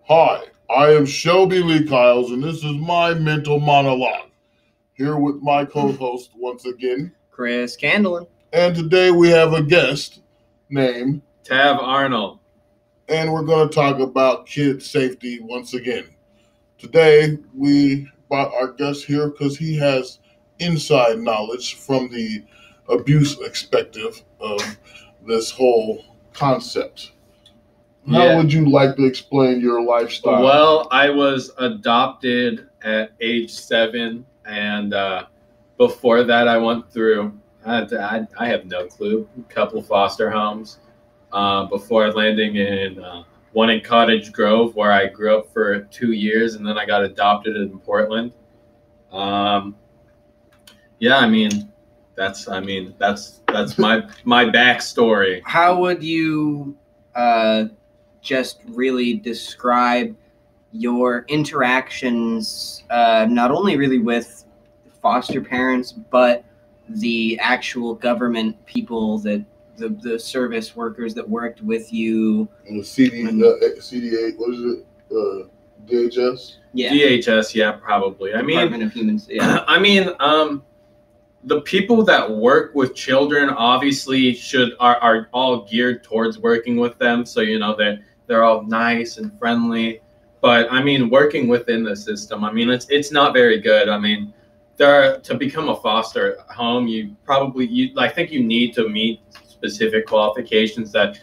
Hi, I am Shelby Lee Kiles, and this is my mental monologue. Here with my co-host once again, Chris Candlin. And today we have a guest named Tav Arnold. And we're going to talk about kid safety once again. Today we brought our guest here because he has inside knowledge from the abuse perspective of this whole concept. How would you like to explain your lifestyle? Well, I was adopted at age 7, and before that, I went through. I have no clue. A couple foster homes before landing in one in Cottage Grove, where I grew up for 2 years, and then I got adopted in Portland. That's my backstory. How would you just really describe your interactions, not only really with foster parents, but the actual government people, that the service workers that worked with you? CDA, what is it? DHS? Yeah. DHS, yeah, probably. Department of Human. Yeah. The people that work with children obviously are all geared towards working with them. So, they're all nice and friendly. But working within the system, it's not very good. To become a foster home, I think you need to meet specific qualifications that,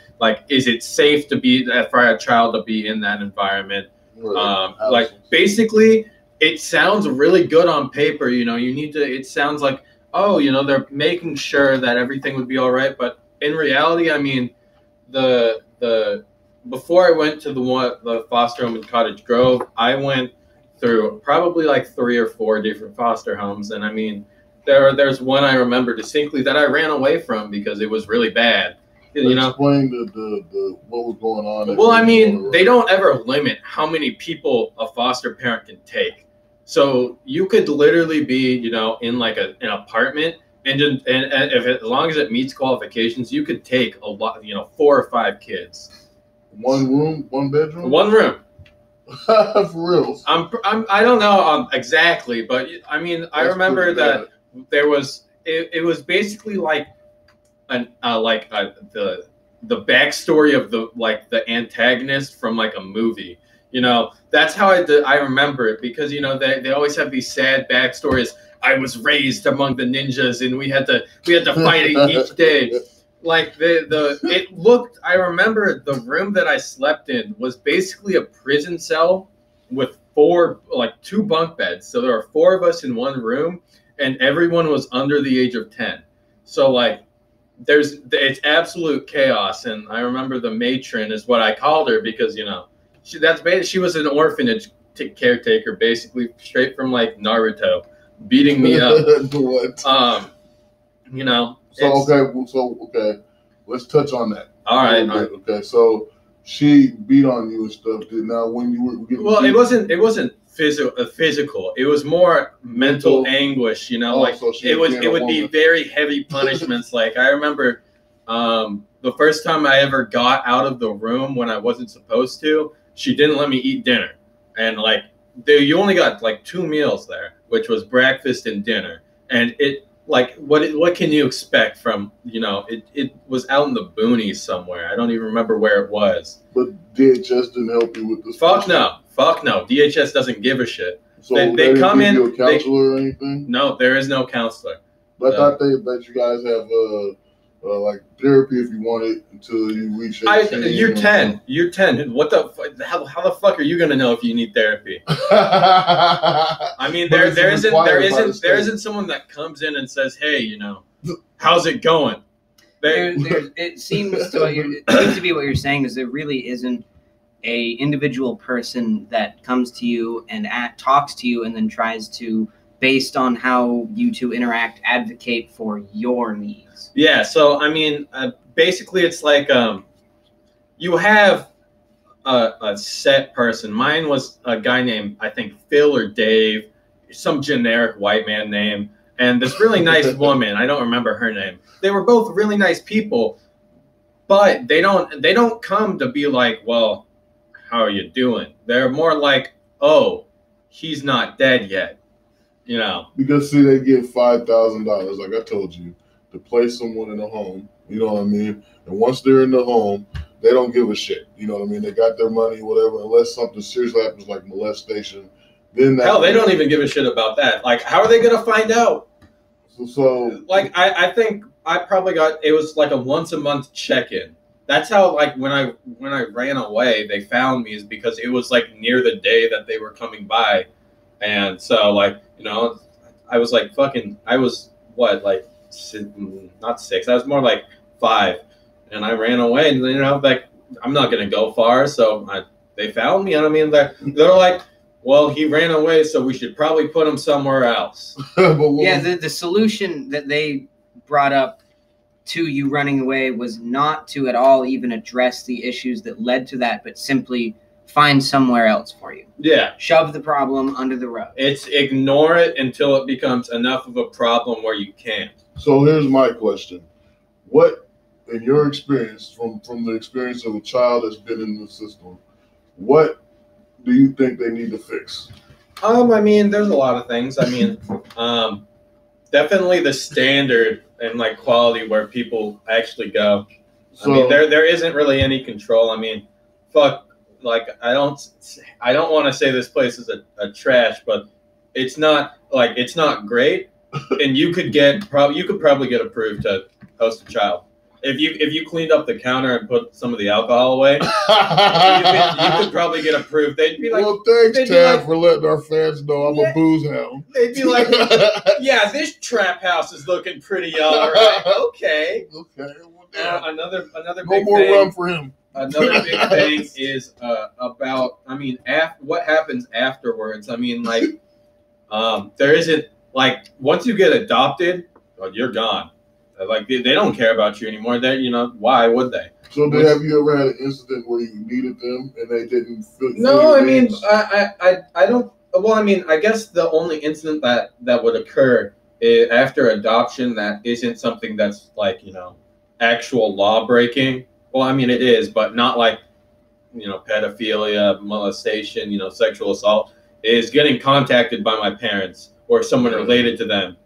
is it safe for a child to be in that environment? Basically, it sounds really good on paper. It sounds like, they're making sure that everything would be all right. But in reality, before I went to the foster home in Cottage Grove, I went through probably 3 or 4 different foster homes. And there's one I remember distinctly that I ran away from because it was really bad. Explain the what was going on. Well, they don't ever limit how many people a foster parent can take. So you could literally be, in an apartment, and as long as it meets qualifications, you could take a lot, 4 or 5 kids. One room, one bedroom. One room. For real. I don't know exactly, but I remember that there was. It was basically the backstory of the antagonist from a movie. That's how I remember it, because they always have these sad backstories. I was raised among the ninjas, and we had to fight each day. I remember the room that I slept in was basically a prison cell with 2 bunk beds. So there were 4 of us in one room, and everyone was under the age of 10. So it's absolute chaos. And I remember the matron is what I called her, because she was an orphanage caretaker, basically straight from Naruto, beating me up. Okay. Let's touch on that. All right. Okay. So she beat on you and stuff. Now, when you were getting it wasn't physical. It was more mental anguish. So it would be very heavy punishments. I remember the first time I ever got out of the room when I wasn't supposed to, she didn't let me eat dinner, and you only got 2 meals there, which was breakfast and dinner, and it. What can you expect from, it was out in the boonies somewhere. I don't even remember where it was. But DHS didn't help you with this? Fuck no. DHS doesn't give a shit. So they come in. You a counselor or anything? No, there is no counselor. But I thought that you guys have therapy if you want it until you reach 18. You're 10. You're 10. What the? How the fuck are you gonna know if you need therapy? There isn't someone that comes in and says, hey, how's it going? It seems to be what you're saying is there really isn't a individual person that comes to you and talks to you and then tries to, based on how you two interact, advocate for your needs. Yeah, so basically it's you have a set person. Mine was a guy named, I think, Phil or Dave, some generic white man name, and this really nice woman. I don't remember her name. They were both really nice people, but they don't come to be well, how are you doing? They're more like, oh, he's not dead yet. You know, because see, they get $5,000, like I told you, to place someone in a home. You know what I mean? And once they're in the home, they don't give a shit. You know what I mean? They got their money, whatever. Unless something serious happens, like molestation, then hell, they don't even give a shit about that. Like, how are they gonna find out? So like, I think I probably got, it was like a once a month check-in. That's how, like, when I ran away, they found me, is because it was like near the day that they were coming by. And so, like, you know, I was like I was what, like, not 6, I was more like 5, and I ran away, and you know, like, I'm not gonna go far, so they found me, and I mean, they're like, well, he ran away, so we should probably put him somewhere else. Yeah, the solution that they brought up to you running away was not to at all even address the issues that led to that, but simply find somewhere else for you. Yeah. Shove the problem under the rug. It's ignore it until it becomes enough of a problem where you can't. So here's my question. What, in your experience, from the experience of a child that's been in the system, what do you think they need to fix? I mean, there's a lot of things. I mean, definitely the standard and like quality where people actually go. So, I mean, there isn't really any control. I mean, fuck. Like, I don't want to say this place is a trash, but it's not great, and you could probably get approved to host a child if you cleaned up the counter and put some of the alcohol away. you could probably get approved. They'd be like, well, thanks, Tab, for letting our fans know I'm a booze hound. They'd be like, yeah, this trap house is looking pretty all right. Okay. Another no big more thing. rum for him. Another big thing is about, I mean, what happens afterwards. I mean, like, there isn't, like, once you get adopted, well, you're gone. Like, they don't care about you anymore. They, you know, why would they? So, have you ever had an incident where you needed them and they didn't feel? No, I mean, I don't. Well, I mean, I guess the only incident that would occur after adoption that isn't something that's like, you know, actual law breaking. Well, I mean, it is, but not like, you know, pedophilia, molestation, you know, sexual assault, is getting contacted by my parents or someone related to them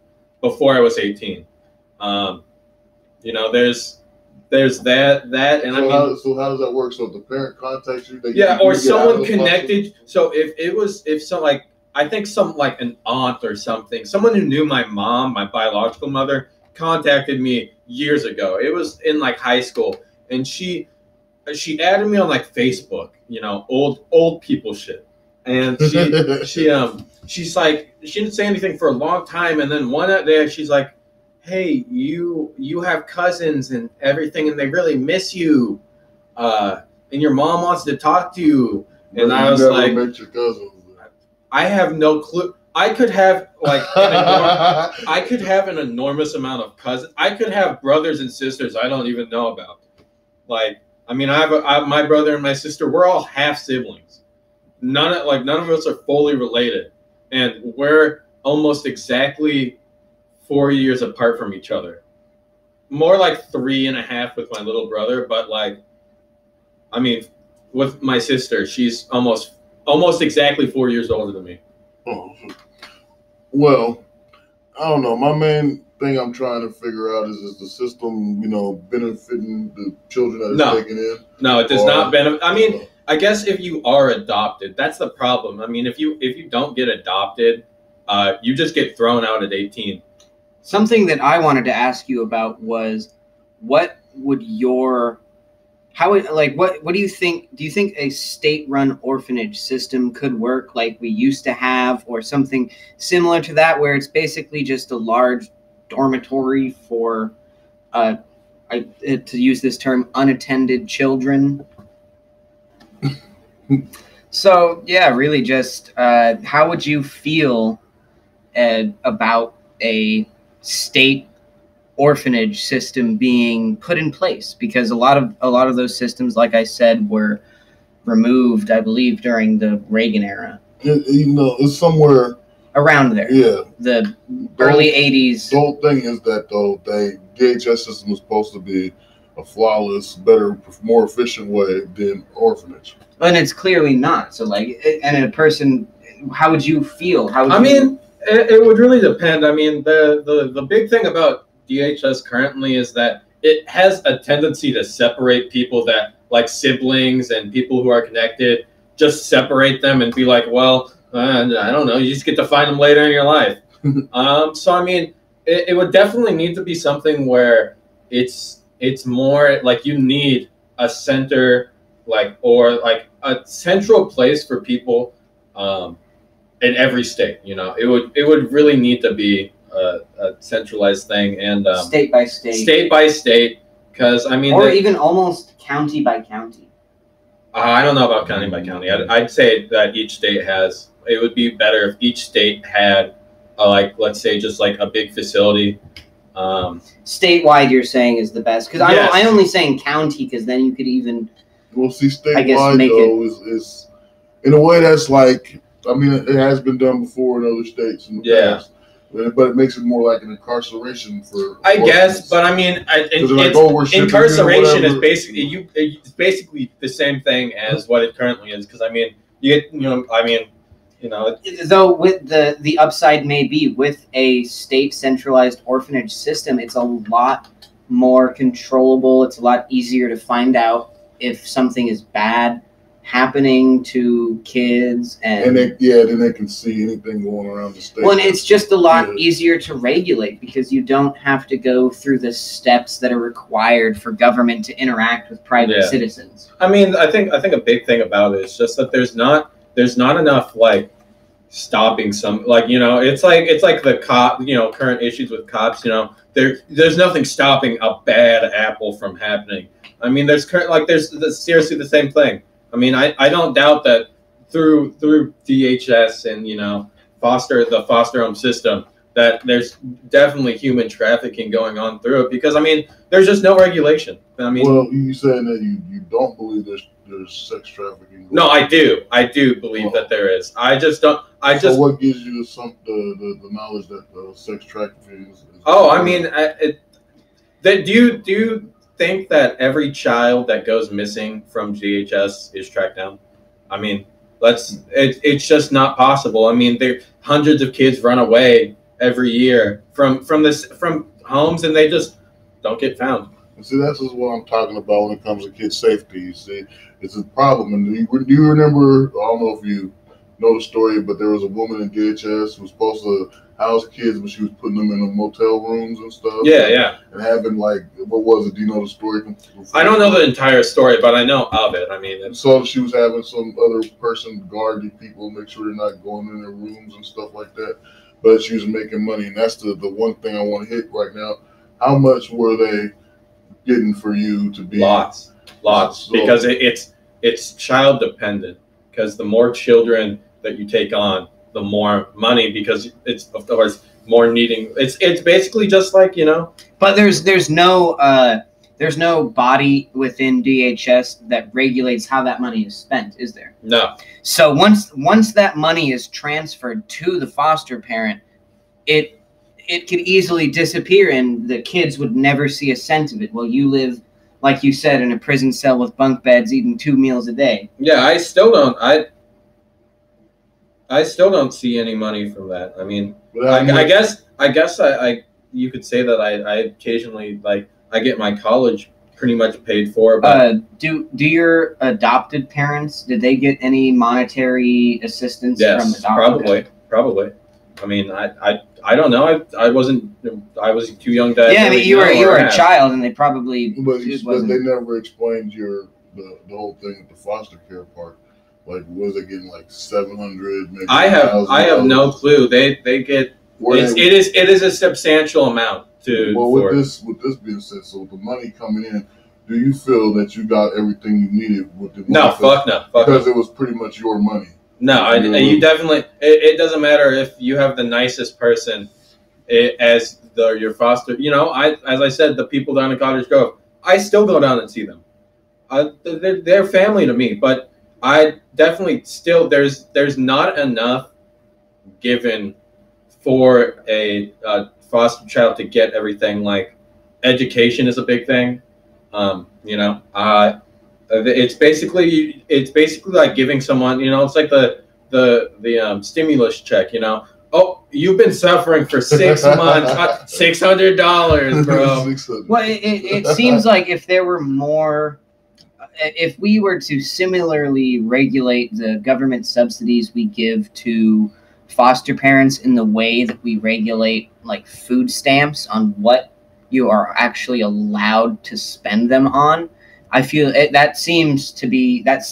before I was 18. You know, there's that, and so how does that work? So if the parent contacts you, or someone connected. So if some, like, I think some, like, an aunt or something, someone who knew my mom, my biological mother, contacted me years ago. It was in like high school. And she added me on like Facebook, you know, old people shit. And she's like, she didn't say anything for a long time, and then one day she's like, hey, you have cousins and everything, and they really miss you, and your mom wants to talk to you. And I was like, met your cousins. I have no clue. I could have like an enormous amount of cousins. I could have brothers and sisters I don't even know about. Like, I mean, I have my brother and my sister. We're all half siblings. None of us are fully related, and we're almost exactly 4 years apart from each other. More like 3.5 with my little brother, but like, I mean, with my sister, she's almost exactly 4 years older than me. Oh. Well, I don't know. My main thing I'm trying to figure out is the system, you know, benefiting the children that are taken in? No, it does not benefit. I mean, I guess if you are adopted, that's the problem. I mean, if you don't get adopted, you just get thrown out at 18. Something that I wanted to ask you about was, what would your what do you think? Do you think a state-run orphanage system could work like we used to have, or something similar to that, where it's basically just a large dormitory for, to use this term, unattended children? So, yeah, really just how would you feel about a state orphanage system being put in place? Because a lot of those systems, like I said, were removed, I believe, during the Reagan era. You know, it's somewhere around there. Yeah, the early 80s. The whole thing is that though, DHS system was supposed to be a flawless, better, more efficient way than orphanage. And it's clearly not. So, like, and a person, how would you feel? It would really depend. I mean, the big thing about DHS currently is that it has a tendency to separate people that, like siblings and people who are connected, just separate them and be like, well, I don't know, you just get to find them later in your life. So, I mean, it would definitely need to be something where it's more like you need a center, or a central place for people in every state. You know, it would really need to be a centralized thing, and state by state, because I mean, or even almost county by county. I don't know about county by county. I'd say that each state has. It would be better if each state had, let's say, just like a big facility. Statewide, you're saying is the best, because yes. I'm only saying county because then you could even. Well, see, statewide though is in a way that's like, I mean, it has been done before in other states in the past. But it makes it more like an incarceration for. I guess, but I mean, incarceration is basically it's basically the same thing as what it currently is. Because I mean, though with the upside may be with a state centralized orphanage system, it's a lot more controllable. It's a lot easier to find out if something is bad happening to kids, and then they can see anything going around the state. Well, and it's just a lot easier to regulate because you don't have to go through the steps that are required for government to interact with private citizens. I mean, I think a big thing about it is just that there's not enough stopping some, it's like the cop, current issues with cops, there's nothing stopping a bad apple from happening. I mean, there's seriously the same thing. I mean, I don't doubt that through DHS and the foster home system that there's definitely human trafficking going on through it, because I mean there's just no regulation. I mean, well, you saying that you don't believe there's sex trafficking? No, I do believe that there is. I just don't. So what gives you the knowledge that sex trafficking is? I mean, do you think that every child that goes missing from DHS is tracked down? I mean, it's just not possible. I mean, hundreds of kids run away every year from homes, and they just don't get found. See, that's just what I'm talking about when it comes to kids' safety. You see, it's a problem. And do you remember? I don't know if you know the story, but there was a woman in DHS who was supposed to house kids, but she was putting them in the motel rooms and stuff. Yeah. And having what was it? Do you know the story? I don't know the entire story, but I know of it. I mean, so she was having some other person guard these people, make sure they're not going in their rooms and stuff like that. But she was making money, and that's the one thing I want to hit right now. How much were they getting for you to be? Lots, because it's child dependent. Because the more children that you take on, the more money, because it's of course more needing. It's basically just But there's no body within DHS that regulates how that money is spent, is there? No. So once that money is transferred to the foster parent, it could easily disappear, and the kids would never see a cent of it. Well, you live, like you said, in a prison cell with bunk beds, eating 2 meals a day. Yeah, I still don't see any money from that. I mean, I guess you could say that I occasionally I get my college pretty much paid for. But do your adopted parents, did they get any monetary assistance from adopted? Probably. I mean, I don't know. I was too young to. Yeah, I mean, you were a child, and they probably. But they never explained the whole thing with the foster care part. Was it getting 700? Maybe I have no clue. They get. It is a substantial amount to. Well, with this being said, so with the money coming in, do you feel that you got everything you needed with the money? No, fuck no. Because it was pretty much your money. No, you definitely. It doesn't matter if you have the nicest person as your foster. As I said, the people down in Cottage Grove, I still go down and see them. They're family to me, but I definitely still there's not enough given for a foster child to get everything. Education is a big thing. You know, it's basically like giving someone, you know, it's like the stimulus check, you know. Oh, you've been suffering for 6 months, $600, bro. Well, it seems like if there were more, if we were to similarly regulate the government subsidies we give to foster parents in the way that we regulate like food stamps on what you are actually allowed to spend them on, I feel that seems to be that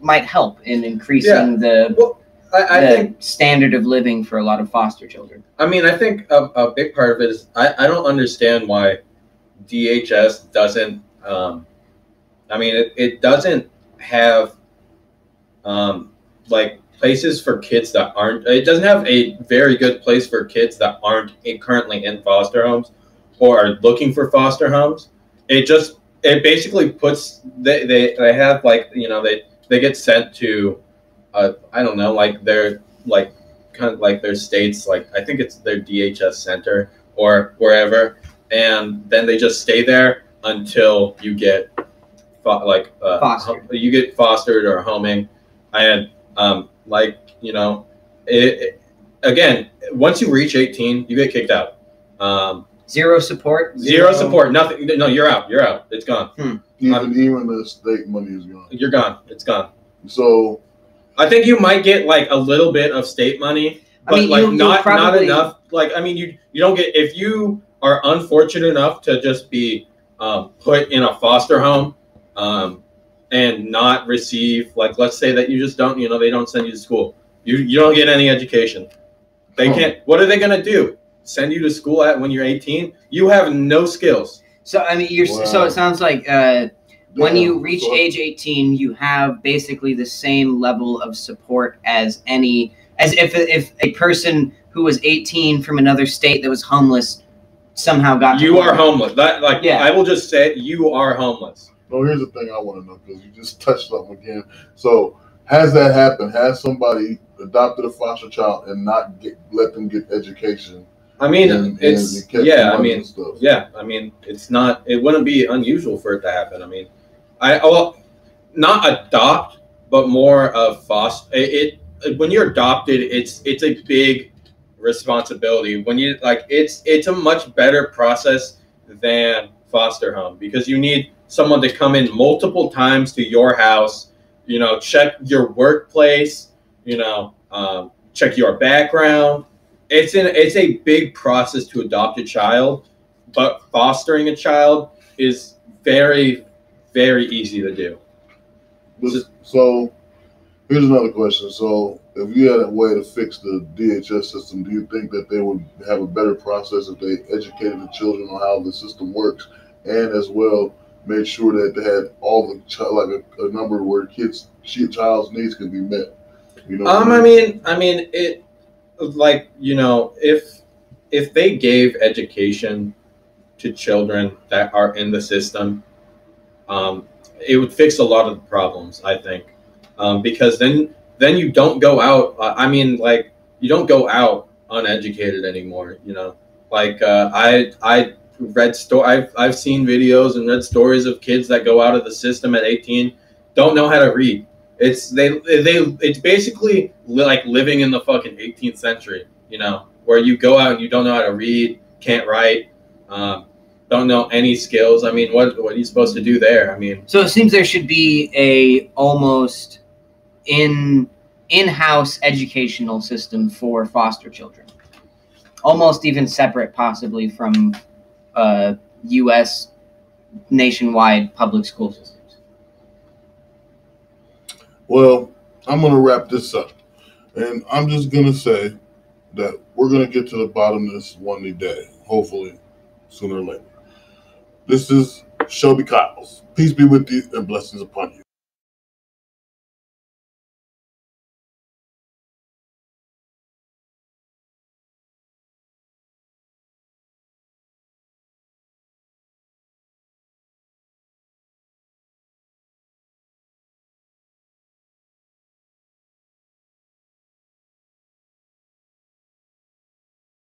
might help in increasing I think standard of living for a lot of foster children. I mean, I think a big part of it is I don't understand why DHS doesn't. I mean, it doesn't have like places for kids that aren't. It doesn't have a very good place for kids that aren't currently in foster homes or are looking for foster homes. It basically puts they have, like, you know, they get sent to I don't know, like their like kind of like their states, like I think it's their DHS center or wherever, and then they just stay there until you get you get fostered or homing. And like, you know, again, once you reach 18, you get kicked out. Zero support. Zero support. Nothing. No, you're out. You're out. It's gone. Even the state money is gone. You're gone. It's gone. So I think you might get like a little bit of state money, but I mean, like not enough. Like, I mean, you don't get, if you are unfortunate enough to just be put in a foster home and not receive, like, let's say that you just don't, you know, they don't send you to school. You don't get any education. They can't. What are they gonna do? Send you to school when you're 18? You have no skills. So I mean, so it sounds like when you reach age 18, you have basically the same level of support as if a person who was 18 from another state that was homeless somehow got. You are homeless. I will just say it, you are homeless. No, here's the thing I want to know, because you just touched something again. So has that happened? Has somebody adopted a foster child and not let them get education? I mean, I mean, it's not. It wouldn't be unusual for it to happen. I mean, not adopt, but more of foster. When you're adopted, it's a big responsibility. When you it's a much better process than foster home, because you need someone to come in multiple times to your house, you know, check your workplace, you know, check your background. It's a big process to adopt a child, but fostering a child is very, very easy to do. So here's another question. So if you had a way to fix the DHS system, do you think that they would have a better process if they educated the children on how the system works, and as well made sure that they had all the a number where child's needs can be met? You know. I mean it. Like, you know, if they gave education to children that are in the system, it would fix a lot of the problems, I think, because then you don't go out. I mean, like, you don't go out uneducated anymore. You know, like I've seen videos and read stories of kids that go out of the system at 18, don't know how to read. It's basically like living in the fucking 18th century, you know, where you go out and you don't know how to read, can't write, don't know any skills. I mean, what are you supposed to do there? I mean, so it seems there should be a almost in-house educational system for foster children, almost even separate, possibly from U.S. nationwide public school systems. Well, I'm going to wrap this up, and I'm just going to say that we're going to get to the bottom of this one day, hopefully sooner or later. This is Shelby Kyles. Peace be with you and blessings upon you.